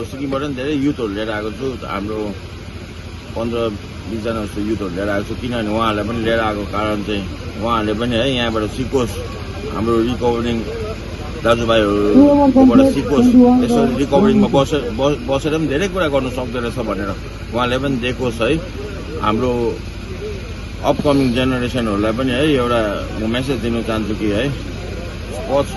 सिक्किमबाट पनि धेरै युथहरू लिएर आएको छु। हाम्रो 15-20 जना जस्तो युथहरू लिएर आएको छु, किनभने उहाँहरूलाई पनि लिएर आएको कारण चाहिँ उहाँहरूले पनि है यहाँबाट सिकोस्, हाम्रो रिकभरिङ दाजुभाइहरूबाट सिकोस्, यसो रिकभरिङमा बसेर पनि धेरै कुरा गर्नु सक्दो रहेछ भनेर उहाँले पनि देखोस् है। हाम्रो अपकमिङ जेनेरेसनहरूलाई पनि है एउटा म मेसेज दिन चाहन्छु कि है स्पोर्ट्स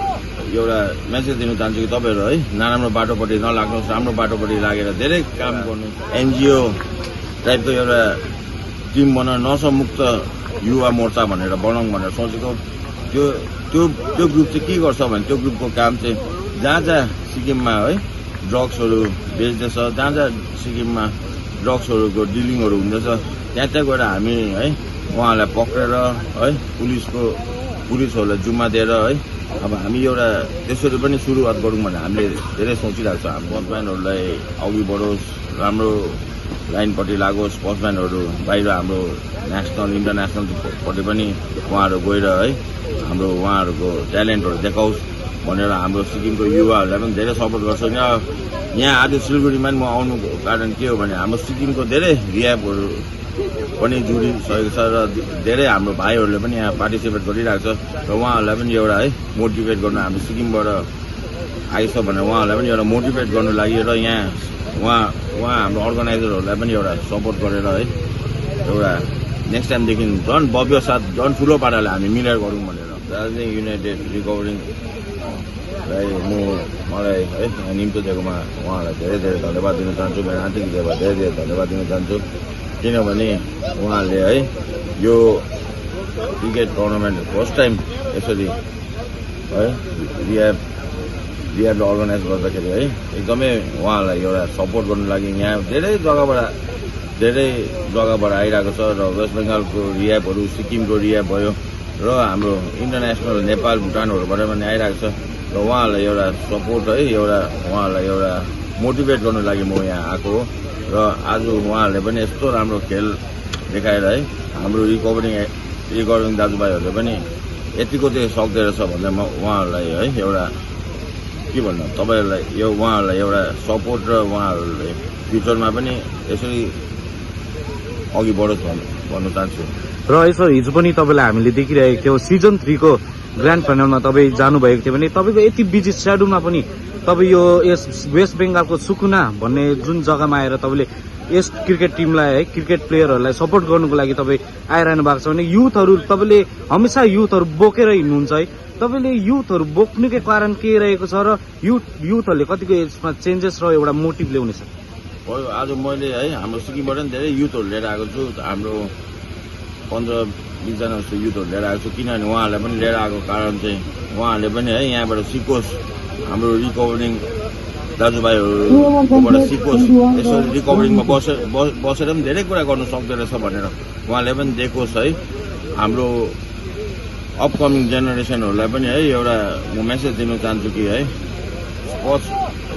एउटा मेसेज दिन चाहन्छु कि तपाईँहरू है नराम्रो बाटोपट्टि नलाग्नुहोस्, राम्रो बाटोपट्टि लागेर धेरै काम गर्नु। एनजिओ टाइपको एउटा टिम बनाउन नशामुक्त युवा मोर्चा भनेर बनाउँ भनेर सोचेको। त्यो ग्रुप चाहिँ के गर्छ भने त्यो ग्रुपको काम चाहिँ जहाँ जहाँ सिक्किममा है ड्रग्सहरू बेच्दैछ, जहाँ जहाँ सिक्किममा ड्रग्सहरूको डिलिङहरू हुँदैछ त्यहाँ गएर हामी है उहाँहरूलाई पक्रेर है पुलिसहरूलाई जुम्मा दिएर है अब हामी एउटा त्यसरी पनि सुरुवात गरौँ भनेर हामीले धेरै सोचिरहेको छ। हाम्रो स्पोर्ट्सम्यानहरूलाई अघि बढोस्, राम्रो लाइनपट्टि लागोस्, स्पोर्ट्सम्यानहरू बाहिर हाम्रो नेसनल इन्टरनेसनलपट्टि पनि उहाँहरू गएर है हाम्रो उहाँहरूको ट्यालेन्टहरू देखाओस् भनेर हाम्रो सिक्किमको युवाहरूलाई पनि धेरै सपोर्ट गर्छ। यहाँ आज सिलगढीमा म आउनुको कारण के हो भने हाम्रो सिक्किमको धेरै रियाबहरू पनि जोडिसकेको छ र धेरै हाम्रो भाइहरूले पनि यहाँ पार्टिसिपेट गरिरहेको छ र उहाँहरूलाई पनि एउटा है मोटिभेट गर्नु हाम्रो सिक्किमबाट आइछ भनेर उहाँहरूलाई पनि एउटा मोटिभेट गर्नु लागि र यहाँ उहाँ हाम्रो अर्गनाइजरहरूलाई पनि एउटा सपोर्ट गरेर है एउटा नेक्स्ट टाइमदेखि झन् भव्य साथ झन् ठुलो पाराले हामी मिलेर गरौँ भनेर दार्जिलिङ युनाइटेड रिकभरिङलाई मलाई है यहाँ निम्तो दिएकोमा उहाँहरूलाई धेरै धेरै धन्यवाद दिन चाहन्छु। मेरो आन्तरिक हृदयबाट धेरै धेरै धन्यवाद दिन चाहन्छु, किनभने उहाँहरूले है यो क्रिकेट टुर्नामेन्ट फर्स्ट टाइम यसरी है रियाबले अर्गनाइज गर्दाखेरि है एकदमै उहाँहरूलाई एउटा सपोर्ट गर्नु लागि यहाँ धेरै जग्गाबाट आइरहेको छ र वेस्ट बेङ्गालको रियाबहरू, सिक्किमको रियाब भयो र हाम्रो इन्टरनेसनल नेपाल भुटानहरूबाट पनि आइरहेको छ र उहाँहरूलाई एउटा सपोर्ट है एउटा उहाँहरूलाई एउटा मोटिभेट गर्नु लागि म यहाँ आएको हो र आज उहाँहरूले पनि यस्तो राम्रो खेल देखाएर है हाम्रो रिकभरिङ दाजुभाइहरूले पनि यतिको चाहिँ सक्दो रहेछ भनेर म उहाँहरूलाई है एउटा के भन्नु तपाईँहरूलाई उहाँहरूलाई एउटा सपोर्ट र उहाँहरूले फ्युचरमा पनि यसरी अघि बढोस् भन्नु चाहन्छु। र यसो हिजो पनि तपाईँलाई हामीले देखिरहेको थियौँ सिजन 3 को ग्रान्ड फाइनलमा तपाईँ जानुभएको थियो भने तपाईँको यति बिजी सेड्युलमा पनि तपाईँ यो यस वेस्ट बेङ्गालको सुकुना भन्ने जुन जग्गामा आएर तपाईँले यस क्रिकेट टिमलाई है क्रिकेट प्लेयरहरूलाई सपोर्ट गर्नुको लागि तपाईँ आइरहनु भएको छ भने युथहरू तपाईँले हमेसा युथहरू बोकेर हिँड्नुहुन्छ है। तपाईँले युथहरू बोक्नुकै कारण के रहेको छ र युथहरूले कतिको यसमा चेन्जेस र एउटा मोटिभ ल्याउनेछ? आज मैले है हाम्रो सिक्किमबाट पनि धेरै युथहरू लिएर आएको छु। हाम्रो 15-20 जना जस्तो युथहरू लिएर आएको छु, किनभने उहाँहरूलाई पनि लिएर आएको कारण चाहिँ उहाँहरूले पनि है यहाँबाट सिकोस्, हाम्रो रिकभरिङ दाजुभाइहरूबाट सिकोस्, यसो रिकभरिङमा बसेर पनि धेरै कुरा गर्नु सक्दो रहेछ भनेर उहाँले पनि देखोस् है। हाम्रो अपकमिङ जेनेरेसनहरूलाई पनि है एउटा म मेसेज दिन चाहन्छु कि है स्पोर्ट्स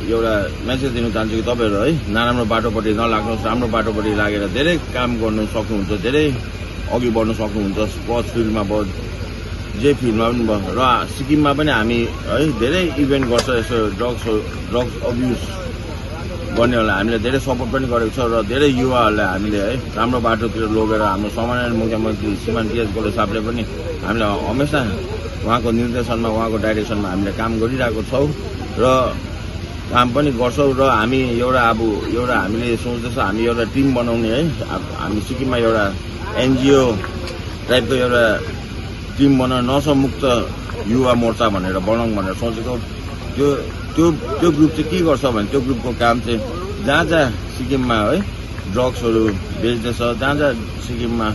एउटा मेसेज दिन चाहन्छु कि तपाईँहरू है नराम्रो बाटोपट्टि नलाग्नुहोस्, राम्रो बाटोपट्टि लागेर धेरै काम गर्नु सक्नुहुन्छ, धेरै अघि बढ्नु सक्नुहुन्छ स्पोर्ट्स फिल्डमा भयो, जे फिल्डमा पनि भयो। र सिक्किममा पनि हामी है धेरै इभेन्ट गर्छ, यसो ड्रग्स अब्युज गर्नेहरूलाई हामीले धेरै सपोर्ट पनि गरेको छ र धेरै युवाहरूलाई हामीले है राम्रो बाटोतिर लगेर हाम्रो सम्माननीय मुख्यमन्त्री श्रीमान टी एस गोले साहबले पनि हामीले हमेसा उहाँको निर्देशनमा उहाँको डाइरेक्सनमा हामीले काम गरिरहेको छौँ र काम पनि गर्छौँ। र हामी एउटा हामीले सोच्दैछ हामी एउटा टिम बनाउने है, हामी सिक्किममा एउटा एनजिओ टाइपको एउटा टिम बनाउन नशामुक्त युवा मोर्चा भनेर बनाउँ भनेर सोचेको। त्यो ग्रुप चाहिँ के गर्छ भने त्यो ग्रुपको काम चाहिँ जहाँ जहाँ सिक्किममा है ड्रग्सहरू बेच्दैछ, जहाँ जहाँ सिक्किममा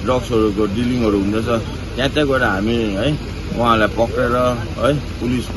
ड्रग्सहरूको डिलिङहरू हुँदैछ त्यहाँ गएर हामी है उहाँहरूलाई पक्रेर है